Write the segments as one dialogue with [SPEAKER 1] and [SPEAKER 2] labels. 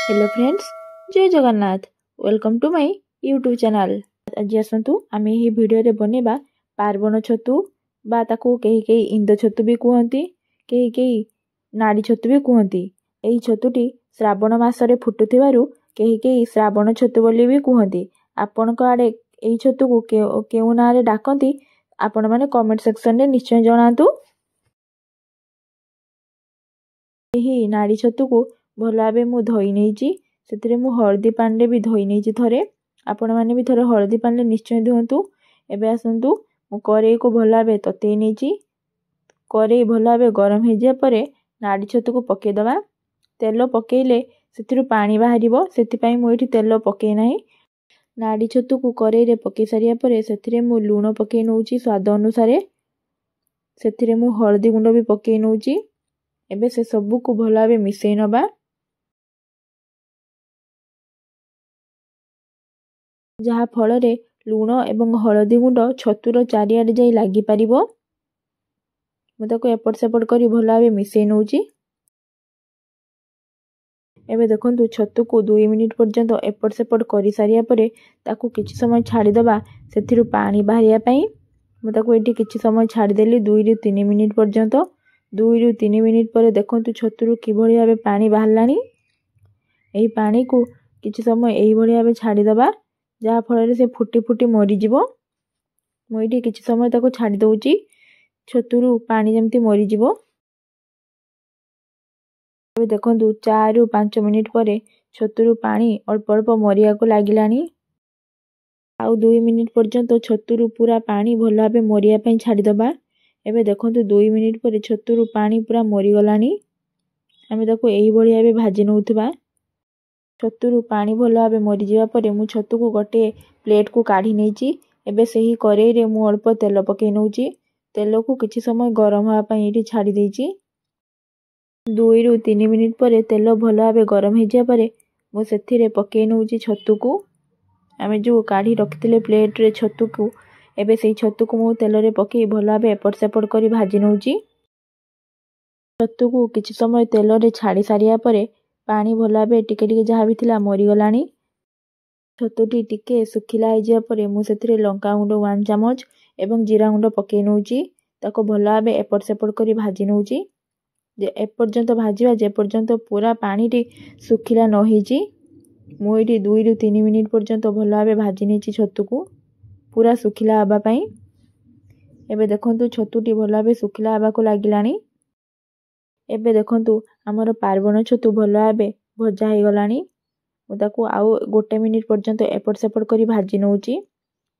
[SPEAKER 1] Hello friends, जय Jagannath. Welcome to my YouTube channel. आज आसतु आम यही वीडियो बनेबा पार्वण छतु बा ताकू कहीं कहीं इंद छतु भी कहती, कहीं कहीं नाड़ी छतु भी कहती। यही छतुटी श्रावण मासरे फुटुथिबारु कहीं कहीं श्रावण छतु बोली भी कहती। आपण आड़े यही छतु को केउ ना रे डाकती आपण माने कमेंट सेक्शन रे निश्चय जणातु। यही नाड़ी छतु को भल भाव मु धोई नहीं मु हलदी पानी भी धोई नहीं थरे। आपण मैंने भी थोड़े हलदी पानी निश्चय धुंतु। एबे आसतु मु कड़ाई को भल भाव ततई नहीं। कड़ाई भल भाव गरम हो जाए नाड़ी छतु को पकईदबा। तेल पकईले से पानी बाहर से मुझे तेल पकई ना। नाड़ी छतु को कड़ाई रे पकई सारिया से मु लुण पकई नौची स्वाद अनुसार। से मु हलदी गुंड भी पकई नौची। एबे से सबू को भल भाव मिसई नबा। जहा फल रे लुण एवं हलदी गुंड छतुर चारिआडे जाई लागी पारिबो। मु ताको एपट सेपट करी भल भाव मिसई नौची। एबे देखंतु छतु को 2 मिनिट पर्यंत एपट सेपट करी सारिया परे ताकू किछि समय छाड़ी दबा सेथिरु पानी बाहरिया पई। मु ताको एठी किछि समय छाड़ी देली 2 रु 3 मिनिट पर्यंत। 2 रु 3 मिनिट पर देखंतु छतुरु किभଳି भाबे पानी बाहरलानी। एही पानी को किछि समय एही भଳି भाबे छाड़ी दबा जहा फल से फुटी फुटी मरी जीवो। मु एठी किछि समय ताको छाड़ी दउची छतुरु पानी जेमती मरी जीवो। एबे देखंतु 4 रु 5 मिनिट पर छतुरु पानी अल्प अल्प मरिया को लागिलानी। आउ 2 मिनिट पर्यंत छतुरु पूरा पानी भल भाबे मरिया पई छाड़ी दबा। एबे देखंतु 2 मिनिट पर छतुरु पानी पूरा मरी गलानी। आमे ताको एही भଳି भाबे भाजी नउथबा। छतुरु पानी भल भाबे मरी जिबा परे मु छतु को गोटे प्लेट को काढी नेची। एबे सही कड़ाई रे मु अल्प तेल पकई नउची। तेल को किछि समय गरम होआ पई एठी छाड़ी देइची। 2 रु 3 मिनिट पर तेल भल भाबे गरम हो जाए परे मु सेथिरे पकई नउची छतु को। आमे जो काढी रखिथिले प्लेट रे छतु को एबे सेही छतु को मु तेल रे पकई भल भाबे एपट सेपट करी भाजी नउची। छतु को किछि समय तेल रे छाड़ी सारिया परे पानी भल भाबे टिके टिके जहा भी थिला मरी गलानी। छतुटी टिके सुखिला हो जाए परे मु सेथिरे लंका गुंड 1 चमच एवं जीरा गुंड पकई नउची। ताको भल भाबे एपट सेपट करी भाजी नउची। जे एपर्यंत भाजिबा जे पर्यंत पूरा पानी टी सुखिला न होईची। मु एठी 2 रु 3 मिनिट पर्यंत भल भाबे भाजी नेची छतु को पूरा सुखिला आबा पई। एबे देखंतु छतुटी भल भाबे सुखिला आबा को लागिलानी। एबे देखंतु हमर पार्वण छतु भल भाबे भजा हो गलानी। मु ताको आउ 1 मिनिट पर्यंत एपट सेपट करी भाजी नउची।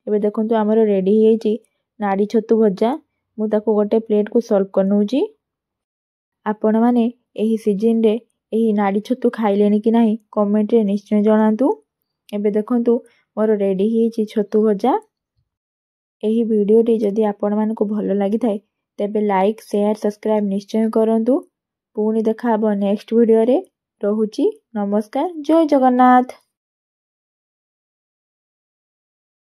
[SPEAKER 1] एबे देखंतु हमर रेडी हेची नाड़ी छतु भजा। मु ताको गोटे प्लेट को सर्व कर नउची। आपण माने एही सीजन रे एही नाड़ी छतु खाइलेनी कि नाही कमेंट रे निश्चय जणातु। एबे देखंतु मोर रेडी हेची छतु भजा। एही वीडियो टी जदि आपण मानको भलो लागि थाए तेबे लाइक शेयर सब्सक्राइब निश्चय करंतु। पुणी देखा हबो नेक्स्ट वीडियो रे। रहुची नमस्कार, जय जगन्नाथ।